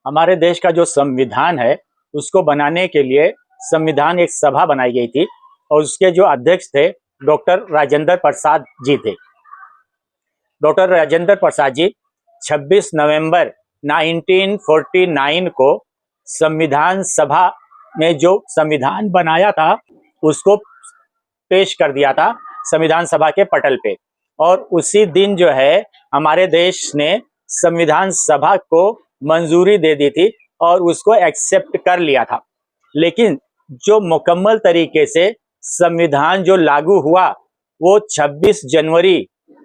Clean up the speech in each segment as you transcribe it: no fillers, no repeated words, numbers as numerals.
हमारे देश का जो संविधान है उसको बनाने के लिए संविधान एक सभा बनाई गई थी और उसके जो अध्यक्ष थे डॉक्टर राजेंद्र प्रसाद जी थे। डॉक्टर राजेंद्र प्रसाद जी 26 नवंबर 1949 को संविधान सभा में जो संविधान बनाया था उसको पेश कर दिया था संविधान सभा के पटल पे, और उसी दिन जो है हमारे देश ने संविधान सभा को मंजूरी दे दी थी और उसको एक्सेप्ट कर लिया था। लेकिन जो मुकम्मल तरीके से संविधान जो लागू हुआ वो 26 जनवरी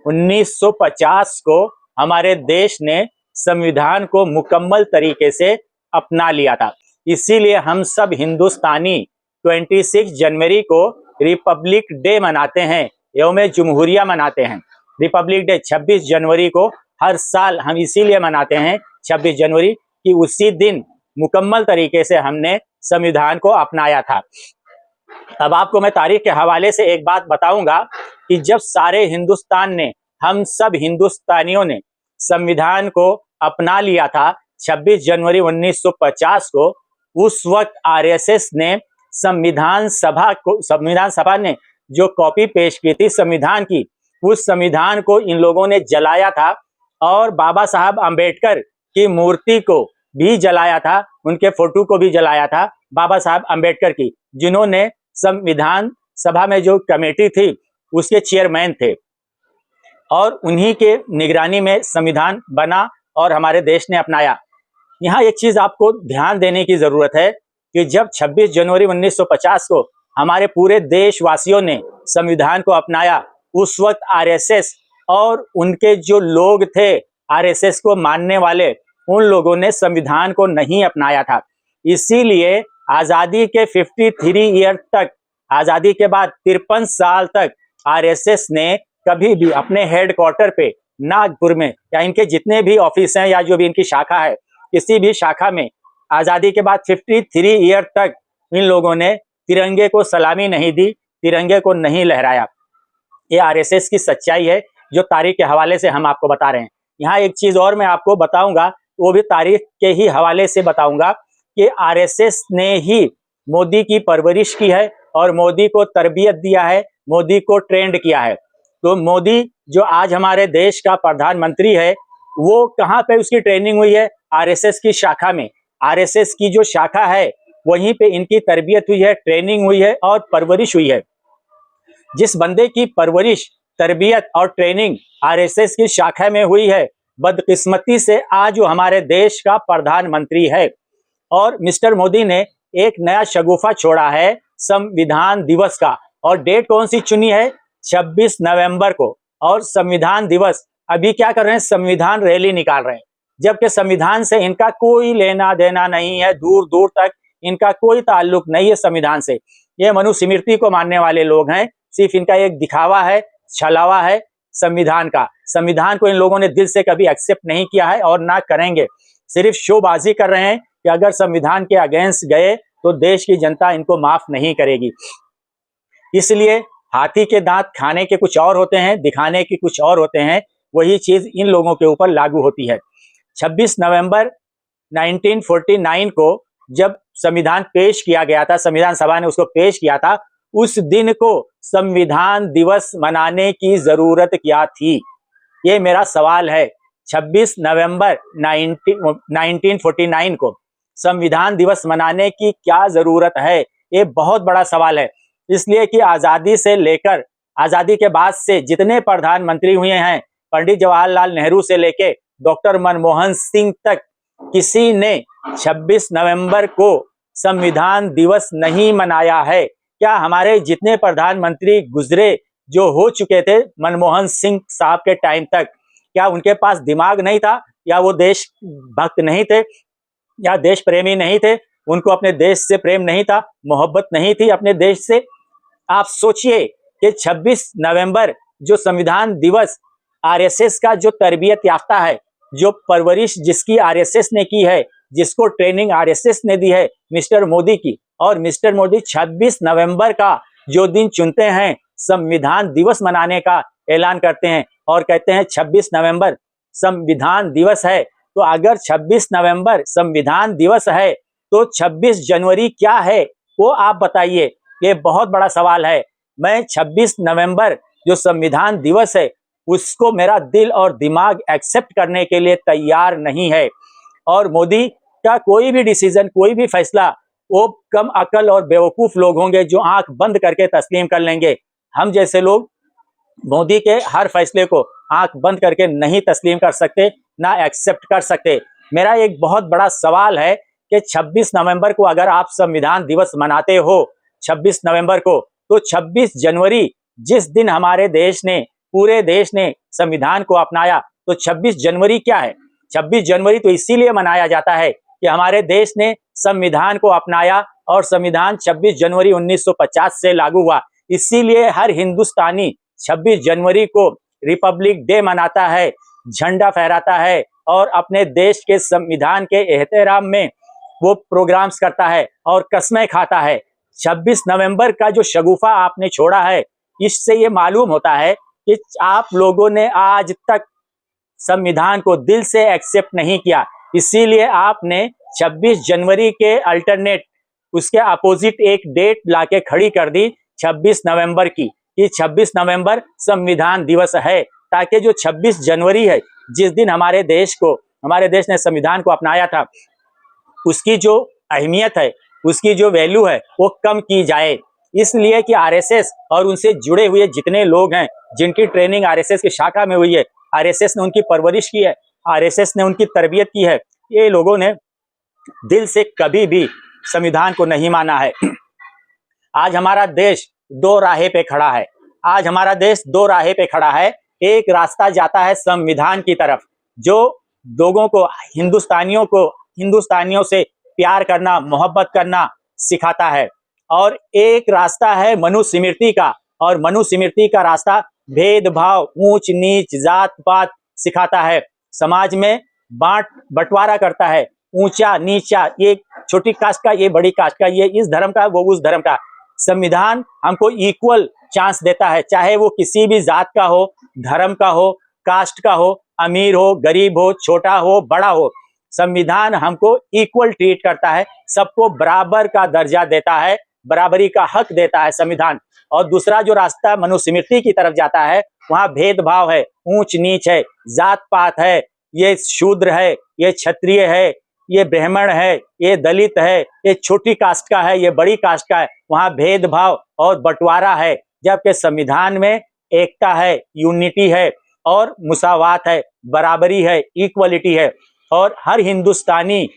1950 को हमारे देश ने संविधान को मुकम्मल तरीके से अपना लिया था। इसीलिए हम सब हिंदुस्तानी 26 जनवरी को रिपब्लिक डे मनाते हैं, यौम जमहूरिया मनाते हैं। रिपब्लिक डे 26 जनवरी को हर साल हम इसीलिए मनाते हैं 26 जनवरी कि उसी दिन मुकम्मल तरीके से हमने संविधान को अपनाया था। अब आपको मैं तारीख के हवाले से एक बात बताऊंगा कि जब सारे हिंदुस्तान ने, हम सब हिंदुस्तानियों ने संविधान को अपना लिया था 26 जनवरी 1950 को, उस वक्त आरएसएस ने संविधान सभा ने जो कॉपी पेश की थी संविधान की, उस संविधान को इन लोगों ने जलाया था और बाबा साहब अंबेडकर की मूर्ति को भी जलाया था, उनके फोटो को भी जलाया था बाबा साहब अंबेडकर की, जिन्होंने संविधान सभा में जो कमेटी थी उसके चेयरमैन थे, और उन्हीं के निगरानी में संविधान बना और हमारे देश ने अपनाया। यहाँ एक चीज आपको ध्यान देने की जरूरत है कि जब 26 जनवरी 1950 को हमारे पूरे देशवासियों ने संविधान को अपनाया, उस वक्त आरएसएस और उनके जो लोग थे आरएसएस को मानने वाले, उन लोगों ने संविधान को नहीं अपनाया था। इसीलिए आजादी के 53 ईयर तक, आजादी के बाद 53 साल तक आरएसएस ने कभी भी अपने हेडक्वार्टर पे नागपुर में या इनके जितने भी ऑफिस हैं या जो भी इनकी शाखा है, किसी भी शाखा में आजादी के बाद 53 ईयर तक इन लोगों ने तिरंगे को सलामी नहीं दी, तिरंगे को नहीं लहराया। ये आरएसएस की सच्चाई है जो तारीख के हवाले से हम आपको बता रहे हैं। यहाँ एक चीज और मैं आपको बताऊंगा, वो भी तारीख के ही हवाले से बताऊंगा कि आरएसएस ने ही मोदी की परवरिश की है और मोदी को तरबियत दिया है, मोदी को ट्रेंड किया है। तो मोदी जो आज हमारे देश का प्रधानमंत्री है, वो कहाँ पे उसकी ट्रेनिंग हुई है? आरएसएस की शाखा में। आरएसएस की जो शाखा है वहीं पे इनकी तरबियत हुई है, ट्रेनिंग हुई है और परवरिश हुई है। जिस बंदे की परवरिश, तरबियत और ट्रेनिंग आरएसएस की शाखा में हुई है, बदकिस्मती से आज जो हमारे देश का प्रधानमंत्री है। और मिस्टर मोदी ने एक नया शगुफा छोड़ा है संविधान दिवस का, और डेट कौन सी चुनी है? 26 नवंबर को। और संविधान दिवस अभी क्या कर रहे हैं? संविधान रैली निकाल रहे हैं, जबकि संविधान से इनका कोई लेना देना नहीं है, दूर दूर तक इनका कोई ताल्लुक नहीं है संविधान से। ये मनुस्मृति को मानने वाले लोग हैं, सिर्फ इनका एक दिखावा है, छलावा है संविधान का। संविधान को इन लोगों ने दिल से कभी एक्सेप्ट नहीं किया है और ना करेंगे। सिर्फ शोबाजी कर रहे हैं कि अगर संविधान के अगेंस्ट गए तो देश की जनता इनको माफ नहीं करेगी। इसलिए हाथी के दांत खाने के कुछ और होते हैं, दिखाने के कुछ और होते हैं, वही चीज इन लोगों के ऊपर लागू होती है। 26 नवंबर 1949 को जब संविधान पेश किया गया था, संविधान सभा ने उसको पेश किया था, उस दिन को संविधान दिवस मनाने की जरूरत क्या थी? ये मेरा सवाल है। 26 नवंबर 1949 को संविधान दिवस मनाने की क्या जरूरत है? ये बहुत बड़ा सवाल है। इसलिए कि आजादी से लेकर आजादी के बाद से जितने प्रधानमंत्री हुए हैं, पंडित जवाहरलाल नेहरू से लेकर डॉक्टर मनमोहन सिंह तक, किसी ने 26 नवंबर को संविधान दिवस नहीं मनाया है। क्या हमारे जितने प्रधानमंत्री गुजरे, जो हो चुके थे मनमोहन सिंह साहब के टाइम तक, क्या उनके पास दिमाग नहीं था, या वो देश भक्त नहीं थे, या देश प्रेमी नहीं थे? उनको अपने देश से प्रेम नहीं था, मोहब्बत नहीं थी अपने देश से? आप सोचिए कि 26 नवंबर जो संविधान दिवस आरएसएस का जो तरबियत याफ्ता है, जो परवरिश जिसकी आरएसएस ने की है, जिसको ट्रेनिंग आरएसएस ने दी है मिस्टर मोदी की, और मिस्टर मोदी 26 नवंबर का जो दिन चुनते हैं संविधान दिवस मनाने का ऐलान करते हैं और कहते हैं 26 नवंबर संविधान दिवस है, तो अगर 26 नवंबर संविधान दिवस है तो 26 जनवरी क्या है वो आप बताइए। ये बहुत बड़ा सवाल है। मैं 26 नवंबर जो संविधान दिवस है उसको मेरा दिल और दिमाग एक्सेप्ट करने के लिए तैयार नहीं है। और मोदी का कोई भी डिसीजन, कोई भी फैसला, वो कम अकल और बेवकूफ लोग होंगे जो आंख बंद करके तस्लीम कर लेंगे। हम जैसे लोग मोदी के हर फैसले को आंख बंद करके नहीं तस्लीम कर सकते, ना एक्सेप्ट कर सकते। मेरा एक बहुत बड़ा सवाल है कि 26 नवंबर को अगर आप संविधान दिवस मनाते हो 26 नवंबर को, तो 26 जनवरी जिस दिन हमारे देश ने, पूरे देश ने संविधान को अपनाया, तो 26 जनवरी क्या है? 26 जनवरी तो इसीलिए मनाया जाता है कि हमारे देश ने संविधान को अपनाया और संविधान 26 जनवरी 1950 से लागू हुआ। इसीलिए हर हिंदुस्तानी 26 जनवरी को रिपब्लिक डे मनाता है, झंडा फहराता है और अपने देश के संविधान के एहतराम में वो प्रोग्राम्स करता है और कस्में खाता है। 26 नवंबर का जो शगुफा आपने छोड़ा है, इससे ये मालूम होता है कि आप लोगों ने आज तक संविधान को दिल से एक्सेप्ट नहीं किया। इसीलिए आपने 26 जनवरी के अल्टरनेट, उसके अपोजिट एक डेट लाके खड़ी कर दी 26 नवंबर की, कि 26 नवंबर संविधान दिवस है, ताकि जो 26 जनवरी है जिस दिन हमारे देश ने संविधान को अपनाया था, उसकी जो अहमियत है, उसकी जो वैल्यू है वो कम की जाए। इसलिए कि आरएसएस और उनसे जुड़े हुए जितने लोग हैं, जिनकी ट्रेनिंग आरएसएस की शाखा में हुई है, आरएसएस ने उनकी परवरिश की है, आरएसएस ने उनकी तरबियत की है, ये लोगों ने दिल से कभी भी संविधान को नहीं माना है। आज हमारा देश दो राहे पे खड़ा है। आज हमारा देश दो राहे पे खड़ा है। एक रास्ता जाता है संविधान की तरफ, जो लोगों को, हिंदुस्तानियों से प्यार करना, मोहब्बत करना सिखाता है। और एक रास्ता है मनुस्मृति का, और मनुस्मृति का रास्ता भेदभाव, ऊंच नीच, जात पात सिखाता है। समाज में बंटवारा करता है, ऊंचा नीचा, ये छोटी कास्ट का, ये बड़ी कास्ट का, ये इस धर्म का, वो उस धर्म का। संविधान हमको इक्वल चांस देता है, चाहे वो किसी भी जात का हो, धर्म का हो, कास्ट का हो, अमीर हो, गरीब हो, छोटा हो, बड़ा हो। संविधान हमको इक्वल ट्रीट करता है, सबको बराबर का दर्जा देता है, बराबरी का हक देता है संविधान। और दूसरा जो रास्ता मनुस्मृति की तरफ जाता है, वहां भेदभाव है, ऊंच नीच है, जात पात है, ये शूद्र है, ये क्षत्रिय है, ये ब्राह्मण है, ये दलित है, ये छोटी कास्ट का है, ये बड़ी कास्ट का है। वहां भेदभाव और बंटवारा है, जबकि संविधान में एकता है, यूनिटी है और मुसावात है, बराबरी है, इक्वलिटी है, और हर हिंदुस्तानी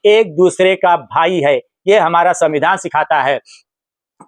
एक दूसरे का भाई है। ये हमारा संविधान सिखाता है।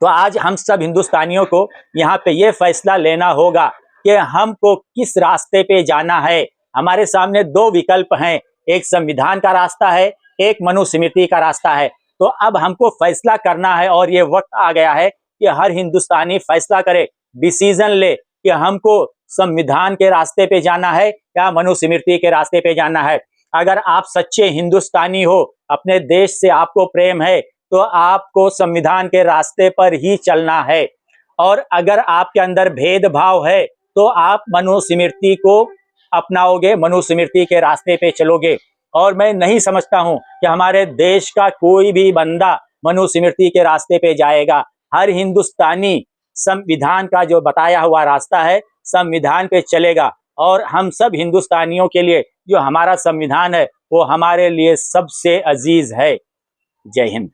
तो आज हम सब हिंदुस्तानियों को यहाँ पे ये फैसला लेना होगा कि हमको किस रास्ते पे जाना है। हमारे सामने दो विकल्प हैं, एक संविधान का रास्ता है, एक मनुस्मृति का रास्ता है। तो अब हमको फैसला करना है, और ये वक्त आ गया है कि हर हिंदुस्तानी फैसला करे, डिसीजन ले कि हमको संविधान के रास्ते पे जाना है या मनुस्मृति के रास्ते पे जाना है। अगर आप सच्चे हिंदुस्तानी हो, अपने देश से आपको प्रेम है, तो आपको संविधान के रास्ते पर ही चलना है। और अगर आपके अंदर भेदभाव है, तो आप मनुस्मृति को अपनाओगे, मनुस्मृति के रास्ते पे चलोगे। और मैं नहीं समझता हूं कि हमारे देश का कोई भी बंदा मनुस्मृति के रास्ते पे जाएगा। हर हिंदुस्तानी संविधान का जो बताया हुआ रास्ता है, संविधान पे चलेगा। और हम सब हिंदुस्तानियों के लिए जो हमारा संविधान है, वो हमारे लिए सबसे अजीज है। जय हिंद।